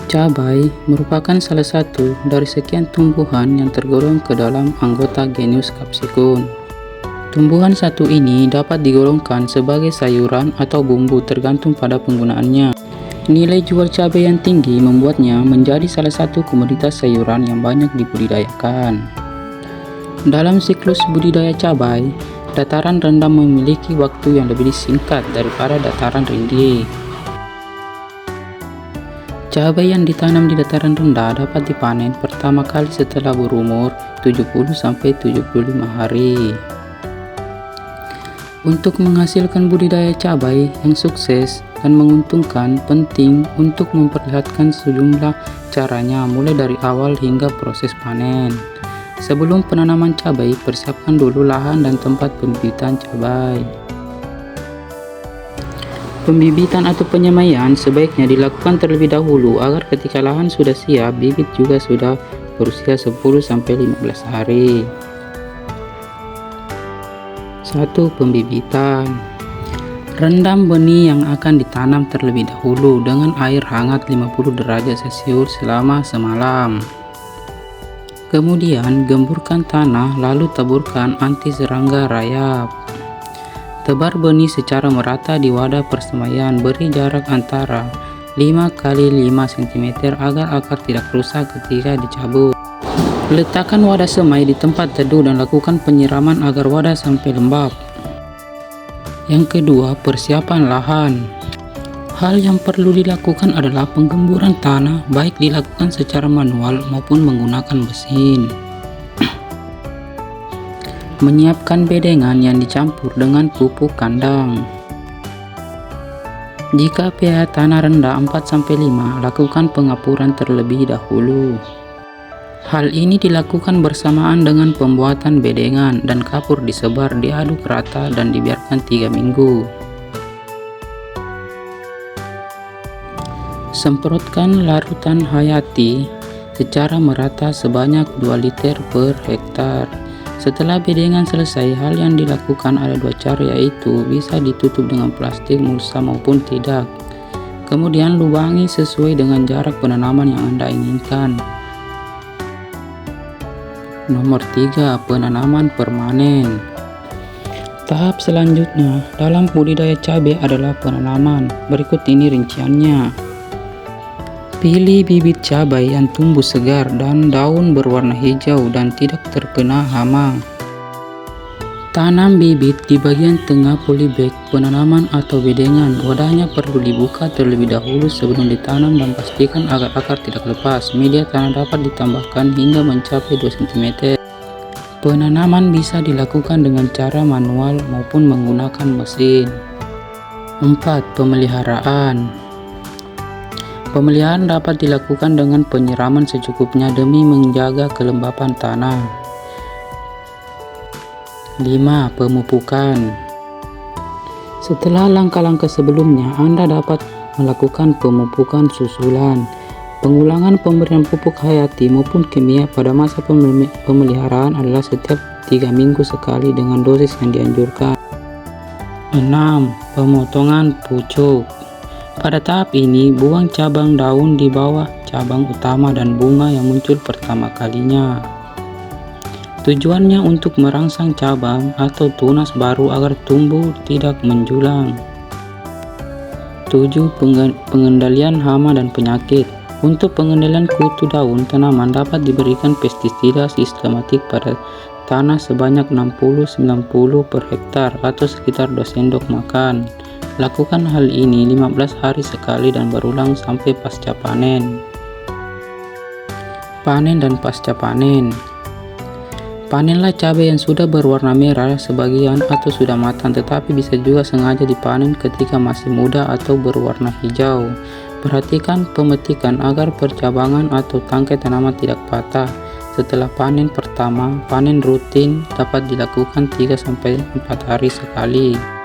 Cabai merupakan salah satu dari sekian tumbuhan yang tergolong ke dalam anggota genus Capsicum. Tumbuhan satu ini dapat digolongkan sebagai sayuran atau bumbu tergantung pada penggunaannya. Nilai jual cabai yang tinggi membuatnya menjadi salah satu komoditas sayuran yang banyak dibudidayakan. Dalam siklus budidaya cabai, dataran rendah memiliki waktu yang lebih singkat daripada dataran tinggi. Cabai yang ditanam di dataran rendah dapat dipanen pertama kali setelah berumur 70-75 hari. Untuk menghasilkan budidaya cabai yang sukses dan menguntungkan, penting untuk memperlihatkan sejumlah caranya mulai dari awal hingga proses panen. Sebelum penanaman cabai, persiapkan dulu lahan dan tempat pembibitan cabai. Pembibitan atau penyemaian sebaiknya dilakukan terlebih dahulu agar ketika lahan sudah siap, bibit juga sudah berusia 10-15 hari. 1. Pembibitan. Rendam benih yang akan ditanam terlebih dahulu dengan air hangat 50 derajat Celcius selama semalam. Kemudian gemburkan tanah lalu taburkan anti serangga rayap. Tebar benih secara merata di wadah persemaian, beri jarak antara 5 x 5 cm agar akar tidak rusak ketika dicabut. Letakkan wadah semai di tempat teduh dan lakukan penyiraman agar wadah sampai lembab. Yang kedua, persiapan lahan. Hal yang perlu dilakukan adalah penggemburan tanah, baik dilakukan secara manual maupun menggunakan mesin. Menyiapkan bedengan yang dicampur dengan pupuk kandang. Jika pH tanah rendah 4-5, lakukan pengapuran terlebih dahulu. Hal ini dilakukan bersamaan dengan pembuatan bedengan dan kapur disebar, diaduk rata dan dibiarkan 3 minggu. Semprotkan larutan hayati secara merata sebanyak 2 liter per hektar. Setelah bedengan selesai, hal yang dilakukan ada 2 cara, yaitu bisa ditutup dengan plastik mulsa maupun tidak. Kemudian lubangi sesuai dengan jarak penanaman yang Anda inginkan. Nomor 3. Penanaman permanen. Tahap selanjutnya dalam budidaya cabai adalah penanaman. Berikut ini rinciannya. Pilih bibit cabai yang tumbuh segar dan daun berwarna hijau dan tidak terkena hama. Tanam bibit di bagian tengah polybag penanaman atau bedengan. Wadahnya perlu dibuka terlebih dahulu sebelum ditanam dan pastikan agar akar tidak lepas. Media tanah dapat ditambahkan hingga mencapai 2 cm. Penanaman bisa dilakukan dengan cara manual maupun menggunakan mesin. 4. Pemeliharaan. Pemeliharaan dapat dilakukan dengan penyiraman secukupnya demi menjaga kelembapan tanah. 5. Pemupukan. Setelah langkah-langkah sebelumnya, Anda dapat melakukan pemupukan susulan. Pengulangan pemberian pupuk hayati maupun kimia pada masa pemeliharaan adalah setiap 3 minggu sekali dengan dosis yang dianjurkan. 6. Pemotongan pucuk. Pada tahap ini, buang cabang daun di bawah cabang utama dan bunga yang muncul pertama kalinya. Tujuannya untuk merangsang cabang atau tunas baru agar tumbuh tidak menjulang. 7. Pengendalian hama dan penyakit. Untuk pengendalian kutu daun tanaman dapat diberikan pestisida sistematik pada tanah sebanyak 60-90 per hektar atau sekitar 2 sendok makan. Lakukan hal ini 15 hari sekali dan berulang sampai pasca panen. Panen dan pasca panen. Panenlah cabai yang sudah berwarna merah sebagian atau sudah matang, tetapi bisa juga sengaja dipanen ketika masih muda atau berwarna hijau. Perhatikan pemetikan agar percabangan atau tangkai tanaman tidak patah. Setelah panen pertama, panen rutin dapat dilakukan 3-4 hari sekali.